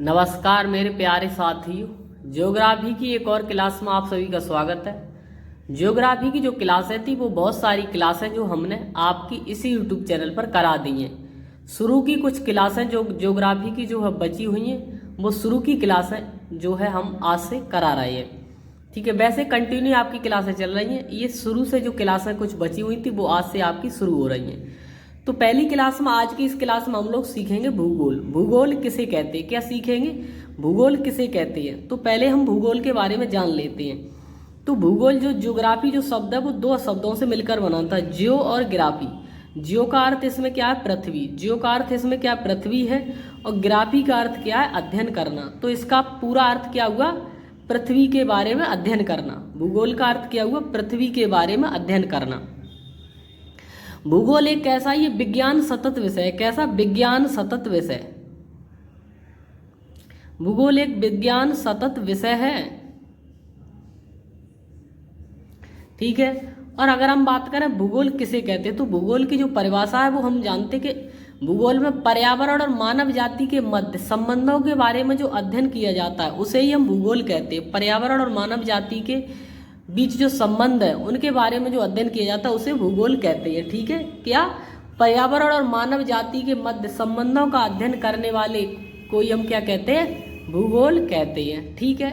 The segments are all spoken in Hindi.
नमस्कार मेरे प्यारे साथियों, ज्योग्राफी की एक और क्लास में आप सभी का स्वागत है। ज्योग्राफी की जो क्लासें थी वो बहुत सारी क्लासें जो हमने आपकी इसी यूट्यूब चैनल पर करा दी हैं। शुरू की कुछ क्लासें जो ज्योग्राफी की जो है बची हुई हैं, वो शुरू की क्लासें जो है हम आज से करा रहे हैं। ठीक है, वैसे कंटिन्यू आपकी क्लासें चल रही हैं। ये शुरू से जो क्लासें कुछ बची हुई थी वो आज से आपकी शुरू हो रही हैं। तो पहली क्लास में, आज की इस क्लास में हम लोग सीखेंगे भूगोल। भूगोल किसे कहते हैं, क्या सीखेंगे, भूगोल किसे कहते हैं। तो पहले हम भूगोल के बारे में जान लेते हैं। तो भूगोल जो ज्योग्राफी जो शब्द है वो दो शब्दों से मिलकर बना था, जियो और ग्राफी। जियो का अर्थ इसमें क्या है, पृथ्वी। जियो का अर्थ इसमें क्या, पृथ्वी है। और ग्राफी का अर्थ क्या है, अध्ययन करना। तो इसका पूरा अर्थ क्या हुआ, पृथ्वी के बारे में अध्ययन करना। भूगोल का अर्थ क्या हुआ, पृथ्वी के बारे में अध्ययन करना। भूगोल एक कैसा, ये विज्ञान सतत विषय है। कैसा, विज्ञान सतत विषय। भूगोल एक विज्ञान सतत विषय है। ठीक है। और अगर हम बात करें भूगोल किसे कहते हैं, तो भूगोल की जो परिभाषा है वो हम जानते कि भूगोल में पर्यावरण और मानव जाति के मध्य संबंधों के बारे में जो अध्ययन किया जाता है उसे ही हम भूगोल कहते हैं। पर्यावरण और मानव जाति के बीच जो संबंध है उनके बारे में जो अध्ययन किया जाता है उसे भूगोल कहते हैं। ठीक है, क्या, पर्यावरण और मानव जाति के मध्य संबंधों का अध्ययन करने वाले को हम क्या कहते हैं, भूगोल कहते हैं। ठीक है।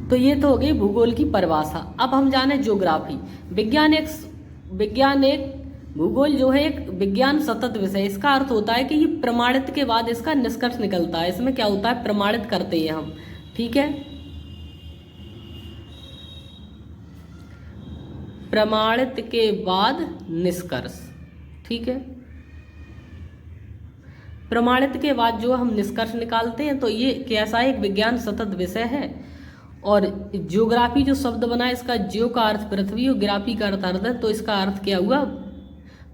तो ये तो हो गई भूगोल की परिभाषा। अब हम जाने ज्योग्राफी। विज्ञान एक भूगोल जो है एक विज्ञान सतत विषय। इसका अर्थ होता है कि ये प्रमाणित के बाद इसका निष्कर्ष निकलता है। इसमें क्या होता है, प्रमाणित करते हैं हम। ठीक है, प्रमाणित के बाद निष्कर्ष। ठीक है, प्रमाणित के बाद जो हम निष्कर्ष निकालते हैं, तो ये कैसा एक विज्ञान सतत विषय है। और ज्योग्राफी जो शब्द बना है, इसका ज्यो का अर्थ पृथ्वी और ग्राफी का अर्थ है, तो इसका अर्थ क्या हुआ,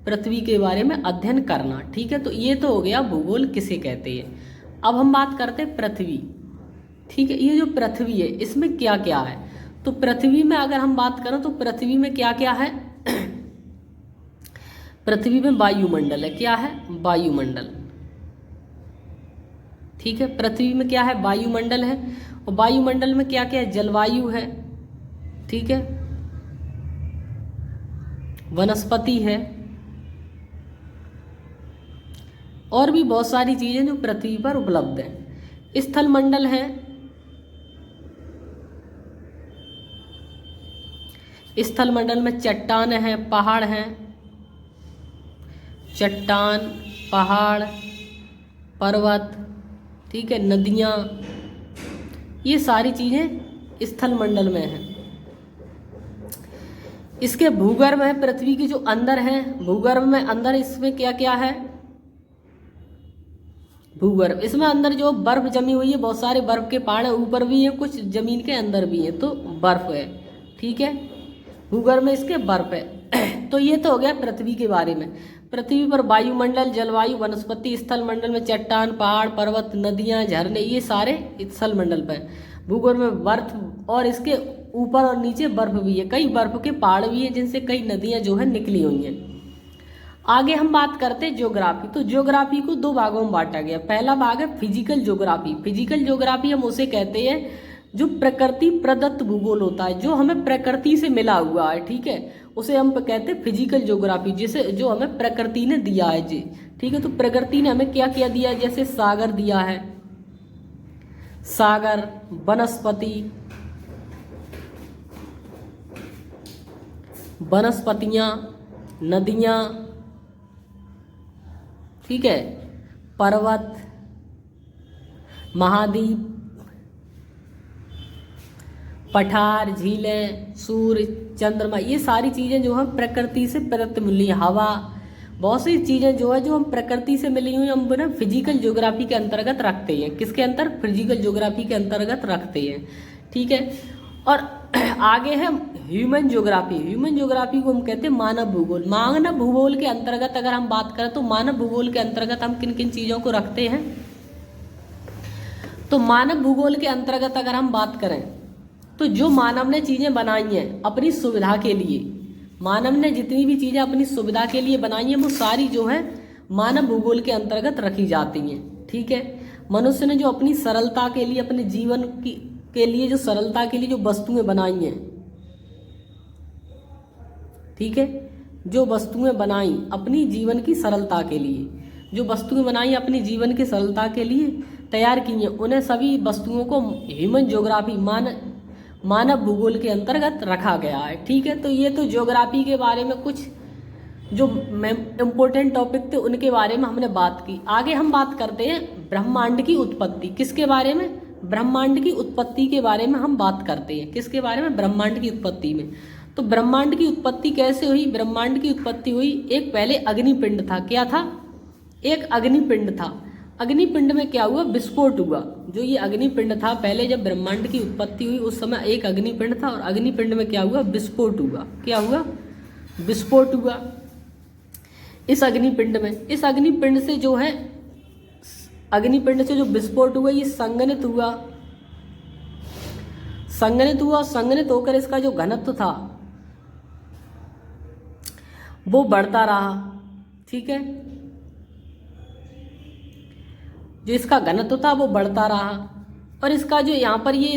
पृथ्वी के बारे में अध्ययन करना। ठीक है, तो ये तो हो गया भूगोल किसे कहते हैं। अब हम बात करते हैं पृथ्वी। ठीक है, ये जो पृथ्वी है इसमें क्या क्या है। तो पृथ्वी में अगर हम बात करें तो पृथ्वी में क्या क्या है पृथ्वी में वायुमंडल है। क्या है, वायुमंडल। ठीक है, पृथ्वी में क्या है, वायुमंडल है। और वायुमंडल में क्या क्या है, जलवायु है। ठीक है, वनस्पति है, और भी बहुत सारी चीजें जो पृथ्वी पर उपलब्ध है। स्थल मंडल है, स्थल मंडल में चट्टान है, पहाड़ हैं। चट्टान, पहाड़, पर्वत, ठीक है, नदियाँ, ये सारी चीजें स्थल मंडल में हैं। इसके भूगर्भ है, पृथ्वी के जो अंदर है, भूगर्भ में अंदर इसमें क्या क्या है, भूगर्भ, इसमें अंदर जो बर्फ जमी हुई है, बहुत सारे बर्फ के पहाड़ ऊपर भी है, कुछ जमीन के अंदर भी है, तो बर्फ है। ठीक है, भूगर्भ में इसके बर्फ है। तो ये तो हो गया पृथ्वी के बारे में। पृथ्वी पर वायुमंडल, जलवायु, वनस्पति, स्थल मंडल में चट्टान, पहाड़, पर्वत, नदियां, झरने, ये सारे स्थल मंडल पर। भूगर्भ में बर्फ, और इसके ऊपर और नीचे बर्फ भी है, कई बर्फ के पहाड़ भी है जिनसे कई नदियां जो है निकली हुई हैं। आगे हम बात करते हैं ज्योग्राफी। तो ज्योग्राफी को दो भागों में बांटा गया। पहला भाग है फिजिकल ज्योग्राफी। फिजिकल ज्योग्राफी हम उसे कहते हैं जो प्रकृति प्रदत्त भूगोल होता है, जो हमें प्रकृति से मिला हुआ है। ठीक है, उसे हम कहते हैं फिजिकल ज्योग्राफी, जिसे जो हमें प्रकृति ने दिया है जी। ठीक है, तो प्रकृति ने हमें क्या क्या दिया, जैसे सागर दिया है, सागर, वनस्पति, वनस्पतियां, नदियां, ठीक है, पर्वत, महाद्वीप, पठार, झीलें, सूर्य, चंद्रमा, ये सारी चीज़ें जो हम प्रकृति से प्रदत्त मिली, हवा, बहुत सी चीज़ें जो है जो हम प्रकृति से मिली हुई हम ना फिजिकल ज्योग्राफी के अंतर्गत रखते हैं। किसके अंतर, फिजिकल ज्योग्राफी के अंतर्गत रखते हैं। ठीक है, और आगे है ह्यूमन ज्योग्राफी। ह्यूमन ज्योग्राफी को हम कहते हैं मानव भूगोल। मानव भूगोल के अंतर्गत अगर हम बात करें तो मानव भूगोल के अंतर्गत हम किन किन चीज़ों को रखते हैं। तो मानव भूगोल के अंतर्गत अगर हम बात करें तो जो मानव ने चीज़ें बनाई हैं अपनी सुविधा के लिए, मानव ने जितनी भी चीज़ें अपनी सुविधा के लिए बनाई हैं वो सारी जो है मानव भूगोल के अंतर्गत रखी जाती हैं। ठीक है, मनुष्य ने जो अपनी सरलता के लिए, अपने जीवन की के लिए जो सरलता के लिए जो वस्तुएं बनाई हैं, ठीक है, जो वस्तुएं बनाई अपनी जीवन की सरलता के लिए, जो वस्तुएं बनाई अपनी जीवन की सरलता के लिए तैयार की हैं, उन्हें सभी वस्तुओं को ह्यूमन ज्योग्राफी मानव भूगोल के अंतर्गत रखा गया है। ठीक है, तो ये तो ज्योग्राफी के बारे में कुछ जो इम्पोर्टेंट टॉपिक थे उनके बारे में हमने बात की। आगे हम बात करते हैं ब्रह्मांड की उत्पत्ति। किसके बारे में? ब्रह्मांड की उत्पत्ति के बारे में हम बात करते हैं। किसके बारे में? ब्रह्मांड की उत्पत्ति में। तो ब्रह्मांड की उत्पत्ति कैसे हुई? ब्रह्मांड की उत्पत्ति हुई, एक पहले अग्निपिंड था। क्या था? एक अग्निपिंड था। अग्निपिंड में क्या हुआ? विस्फोट हुआ। जो ये अग्निपिंड था, पहले जब ब्रह्मांड की उत्पत्ति हुई उस समय एक अग्निपिंड था और अग्निपिंड में क्या हुआ? विस्फोट हुआ। क्या हुआ? विस्फोट हुआ इस अग्निपिंड में। इस अग्निपिंड से जो है, अग्निपिंड से जो विस्फोट हुआ ये संघनित हुआ। संघनित होकर इसका जो घनत्व था वो बढ़ता रहा। ठीक है, जो इसका घनत्व था वो बढ़ता रहा और इसका जो यहाँ पर ये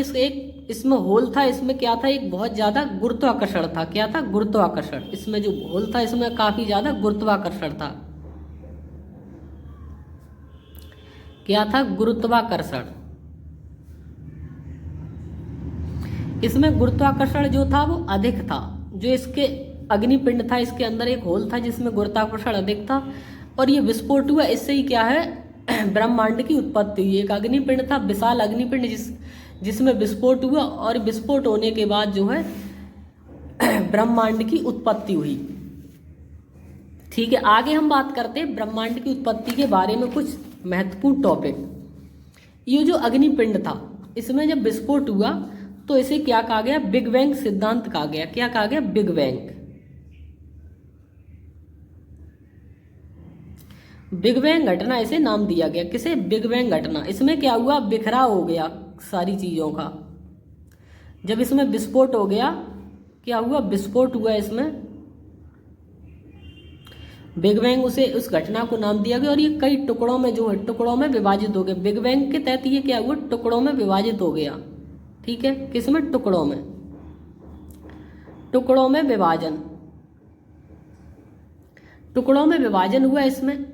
इसमें होल था, इसमें क्या था? एक बहुत ज्यादा गुरुत्वाकर्षण था। क्या था? गुरुत्वाकर्षण। इसमें जो होल था इसमें काफी ज्यादा गुरुत्वाकर्षण था। क्या था? गुरुत्वाकर्षण। इसमें गुरुत्वाकर्षण जो था वो अधिक था। जो इसके अग्निपिंड था, इसके अंदर एक होल था जिसमें गुरुत्वाकर्षण अधिक था और ये विस्फोट हुआ। इससे ही क्या है? ब्रह्मांड की उत्पत्ति हुई। एक अग्निपिंड था, विशाल अग्निपिंड, जिसमें विस्फोट हुआ और विस्फोट होने के बाद जो है ब्रह्मांड की उत्पत्ति हुई। ठीक है, आगे हम बात करते हैं ब्रह्मांड की उत्पत्ति के बारे में कुछ महत्वपूर्ण टॉपिक। ये जो अग्निपिंड था इसमें जब विस्फोट हुआ तो इसे क्या कहा गया? बिग बैंग सिद्धांत कहा गया। क्या कहा गया? Big bang. बिग बैंग घटना इसे नाम दिया गया। किसे? बिग बैंग घटना। इसमें क्या हुआ? बिखराव हो गया सारी चीजों का। जब इसमें विस्फोट हो गया, क्या हुआ? विस्फोट हुआ इसमें, बिग बैंग उस घटना को नाम दिया गया और ये कई टुकड़ों में जो है टुकड़ों में विभाजित हो गया। बिग बैंग के तहत ये क्या हुआ? टुकड़ों में विभाजित हो गया। ठीक है, किसमें? टुकड़ों में। टुकड़ों में विभाजन, टुकड़ों में विभाजन हुआ इसमें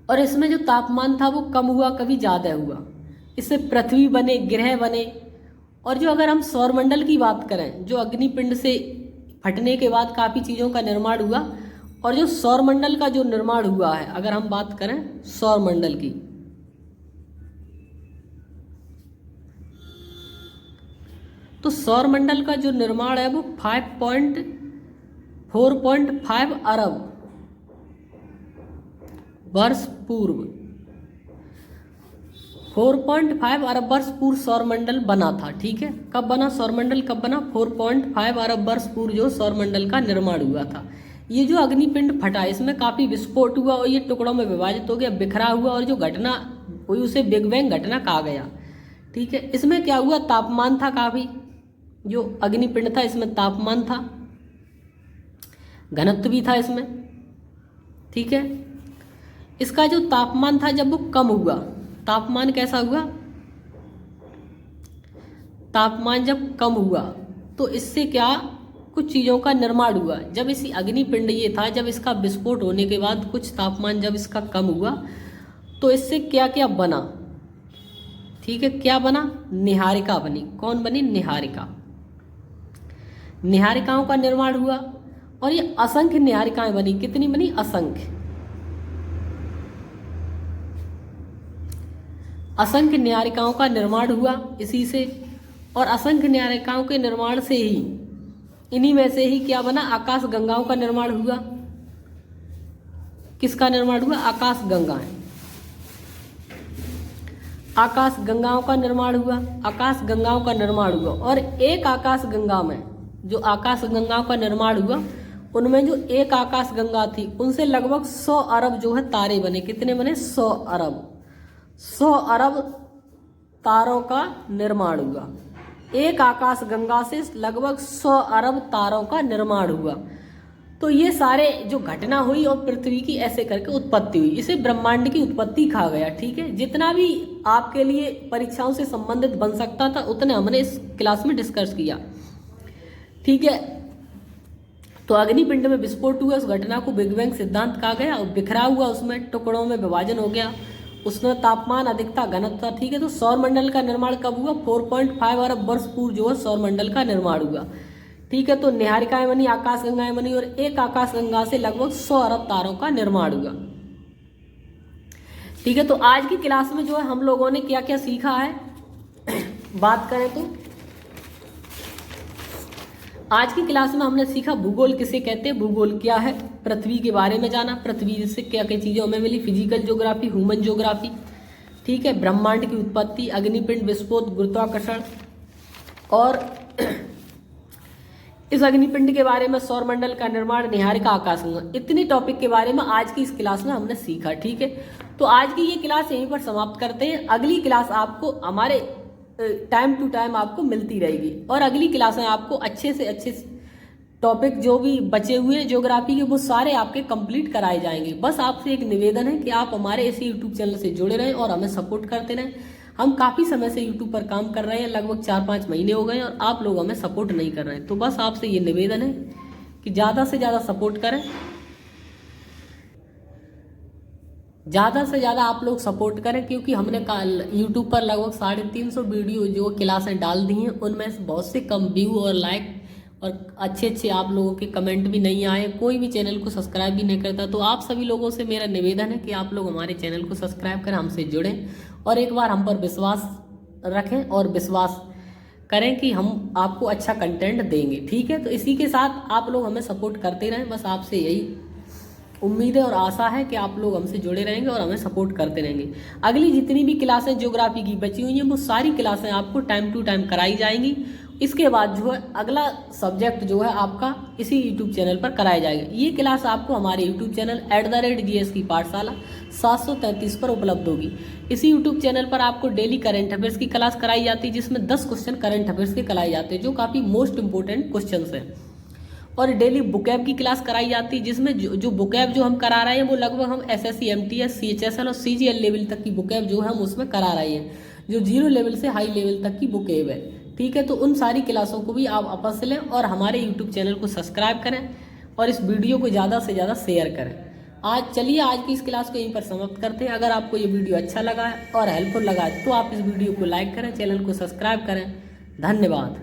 और इसमें जो तापमान था वो कम हुआ, कभी ज्यादा हुआ। इससे पृथ्वी बने, ग्रह बने। और जो अगर हम सौरमंडल की बात करें, जो अग्निपिंड से फटने के बाद काफी चीजों का निर्माण हुआ और जो सौरमंडल का जो निर्माण हुआ है, अगर हम बात करें सौरमंडल की, तो सौरमंडल का जो निर्माण है वो 4.5 अरब वर्ष पूर्व, 4.5 अरब वर्ष पूर्व सौरमंडल बना था। ठीक है, कब बना सौरमंडल? कब बना? 4.5 अरब वर्ष पूर्व जो सौरमंडल का निर्माण हुआ था। ये जो अग्निपिंड फटा इसमें काफी विस्फोट हुआ और ये टुकड़ों में विभाजित हो गया, बिखरा हुआ और जो घटना हुई उसे बिग बैंग घटना कहा गया। ठीक है, इसमें क्या हुआ? तापमान था काफी, जो अग्निपिंड था इसमें तापमान था, घनत्व भी था इसमें। ठीक है, इसका जो तापमान था जब वो कम हुआ, तापमान कैसा हुआ? तापमान जब कम हुआ तो इससे क्या कुछ चीजों का निर्माण हुआ। जब इसी अग्निपिंड ये था, जब इसका विस्फोट होने के बाद कुछ तापमान जब इसका कम हुआ तो इससे क्या क्या बना? ठीक है, क्या बना? निहारिका बनी। कौन बनी? निहारिका। निहारिकाओं का निर्माण हुआ और ये असंख्य निहारिकाएं बनी। कितनी बनी? असंख्य। असंख्य निहारिकाओं का निर्माण हुआ इसी से, और असंख्य निहारिकाओं के निर्माण से ही, इन्हीं में से ही क्या बना? आकाश गंगाओं का निर्माण हुआ। किसका निर्माण हुआ? आकाश गंगाएं। आकाश गंगाओं का निर्माण हुआ। आकाश गंगाओं का निर्माण हुआ और एक आकाश गंगा में, जो आकाश गंगाओं का निर्माण हुआ उनमें जो एक आकाश गंगा थी उनसे लगभग 100 अरब जो है तारे बने। कितने बने? 100 अरब। 100 अरब तारों का निर्माण हुआ। एक आकाश गंगा से लगभग 100 अरब तारों का निर्माण हुआ। तो ये सारे जो घटना हुई और पृथ्वी की ऐसे करके उत्पत्ति हुई, इसे ब्रह्मांड की उत्पत्ति कहा गया। ठीक है, जितना भी आपके लिए परीक्षाओं से संबंधित बन सकता था उतने हमने इस क्लास में डिस्कस किया। ठीक है, तो अग्निपिंड में विस्फोट हुआ, उस घटना को बिग बैंग सिद्धांत कहा गया। और बिखरा हुआ, उसमें टुकड़ों में विभाजन हो गया, उसमें तापमान अधिकता घनत्व। ठीक है, तो सौरमंडल का निर्माण कब हुआ? 4.5 अरब वर्ष पूर्व जो है सौरमंडल का निर्माण हुआ। ठीक है, तो निहारिकाएं बनी, आकाशगंगाएं बनी और एक आकाशगंगा से लगभग 100 अरब तारों का निर्माण हुआ। ठीक है, तो आज की क्लास में जो है हम लोगों ने क्या क्या सीखा है बात करें तो आज की क्लास में हमने सीखा भूगोल किसे कहते हैं, भूगोल क्या है, पृथ्वी के बारे में जाना, पृथ्वी से क्या क्या चीजें हमें मिली, फिजिकल ज्योग्राफी, ह्यूमन ज्योग्राफी। ठीक है, ब्रह्मांड की उत्पत्ति, अग्निपिंड, विस्फोट, गुरुत्वाकर्षण और इस अग्निपिंड के बारे में, सौरमंडल का निर्माण, निहारिका, आकाशगंगा, इतने टॉपिक के बारे में आज की इस क्लास में हमने सीखा। ठीक है, तो आज की ये क्लास यहीं पर समाप्त करते हैं। अगली क्लास आपको हमारे टाइम टू टाइम आपको मिलती रहेगी और अगली क्लास में आपको अच्छे से अच्छे टॉपिक जो भी बचे हुए हैं ज्योग्राफी के वो सारे आपके कंप्लीट कराए जाएंगे। बस आपसे एक निवेदन है कि आप हमारे इसी यूट्यूब चैनल से जुड़े रहें और हमें सपोर्ट करते रहें। हम काफ़ी समय से यूट्यूब पर काम कर रहे हैं, लगभग 4-5 महीने हो गए और आप लोग हमें सपोर्ट नहीं कर रहे हैं। तो बस आपसे ये निवेदन है कि ज़्यादा से ज़्यादा सपोर्ट करें, ज़्यादा से ज़्यादा आप लोग सपोर्ट करें, क्योंकि हमने यूट्यूब पर लगभग 350 वीडियो जो क्लासें डाल दी हैं उनमें से बहुत से कम व्यू और लाइक और अच्छे आप लोगों के कमेंट भी नहीं आए, कोई भी चैनल को सब्सक्राइब भी नहीं करता। तो आप सभी लोगों से मेरा निवेदन है कि आप लोग हमारे चैनल को सब्सक्राइब करें, हमसे जुड़ें और एक बार हम पर विश्वास रखें और विश्वास करें कि हम आपको अच्छा कंटेंट देंगे। ठीक है, तो इसी के साथ आप लोग हमें सपोर्ट करते रहें, बस आपसे यही उम्मीद है और आशा है कि आप लोग हमसे जुड़े रहेंगे और हमें सपोर्ट करते रहेंगे। अगली जितनी भी क्लासें ज्योग्राफी की बची हुई हैं वो सारी क्लासें आपको टाइम टू टाइम कराई जाएंगी। इसके बाद जो है अगला सब्जेक्ट जो है आपका इसी यूट्यूब चैनल पर कराया जाएगा। ये क्लास आपको हमारे यूट्यूब चैनल @GS की पाठशाला 733 पर उपलब्ध होगी। इसी यूट्यूब चैनल पर आपको डेली करंट अफेयर्स की क्लास कराई जाती है, जिसमें 10 क्वेश्चन करंट अफेयर्स के कराए जाते हैं जो काफ़ी मोस्ट इंपॉर्टेंट क्वेश्चन हैं। और डेली बुकैब की क्लास कराई जाती है, जिसमें जो बुकैब जो हम करा रहे हैं वो लगभग हम SSC, MTS, CHSL और CGL लेवल तक की बुकैब जो है हम उसमें करा रहे हैं, जो 0 लेवल से हाई लेवल तक की बुकैब है। ठीक है, तो उन सारी क्लासों को भी आप आपस से लें और हमारे यूट्यूब चैनल को सब्सक्राइब करें और इस वीडियो को ज़्यादा से ज़्यादा शेयर करें। आज की इस क्लास को यहीं पर समाप्त करते हैं। अगर आपको ये वीडियो अच्छा लगा है और हेल्पफुल लगा है तो आप इस वीडियो को लाइक करें, चैनल को सब्सक्राइब करें। धन्यवाद।